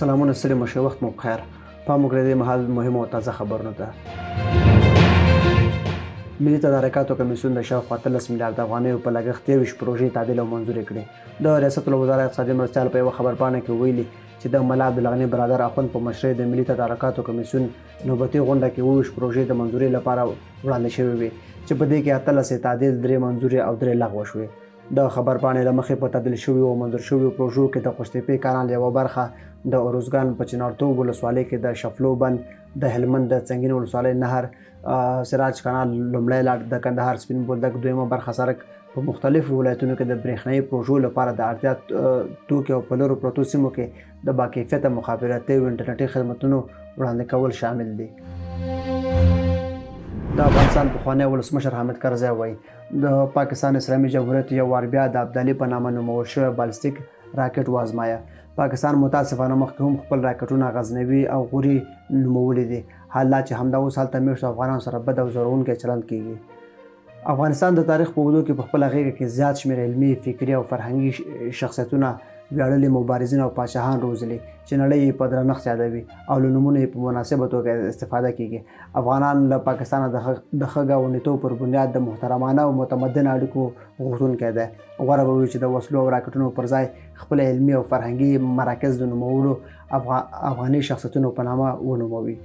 سلامونه ستړي مشه وخت مو بخیر پام وکړئ د مهال مهم او تازه خبرونو ته ملي تدارکاتو کمیسیون د شاوخوا 13 میلیارډ افغانیو په لګښت 23 پروژې تعدیل او منظوري کړې د ریاست الوزرا اقتصادي مرستیال په یوه خبرپاڼه کې ویلي چې د ملا عبدالغني برادر اخوند په مشرۍ د ملي تدارکاتو کمیسیون نوبتي غونډه کې 23 پروژې د منظوري لپاره وړاندې شوې وې چې په دې کې 13 تعدیل 3 منظوري او 3 لغوه شوې د خبرپاڼې له مخې په تعدیل شویو او منظور شویو پروژو کې د قشتېپې کانال یوه برخه د اروزګان په چنارتوب ولسوالۍ کې د شفلو بند د هلمند د څنګین ولسوالۍ نهر سراج کانال لومړی لاټ د کندهار سپین بولدک دویمه برخه سړک په مختلفو ولایتونو کې د برېښنایي پروژو لپاره د اړتیا توکي او په لرو پرتو سیمو کې د باکیفیته مخابراتي او انټرنیټي خدمتونو وړاندې کول شامل دي د افغانستان پخوانی ولسمشر حامد کرزي وایي د پاکستان اسلامي جمهوریت یو وار بیا د ابدالي په نامه نومول شوی بالستیک راکټ وازمایه پاکستان متاسفانه مخکې هم خپل راکټونه غزنوي او غوري نومولي دي حال لا چې همدا اوس هلته میشتو افغانانو سره بد او ځورونکی چلند کیږي افغانستان د تاریخ په اوږدو کې په خپله غېږه کې زیات شمېر علمي فکري او فرهنګي شخصیتونه ویاړلي مبارزین او پاچاهان روزلي چې نړۍ یې په درنښت یادوي او له نومونو یې په مناسبه توګه استفاده کیږي افغانان له پاکستانه د ښه ګاونډیتوب پر بنیاد د محترمانه او متمدن اړیکو غوښتونکی دی غوره به وي چې د وسلو او راکټونو پر ځای خپل علمي او فرهنګي مراکز د نومولو افغاني شخصیتونو په نامه ونوموي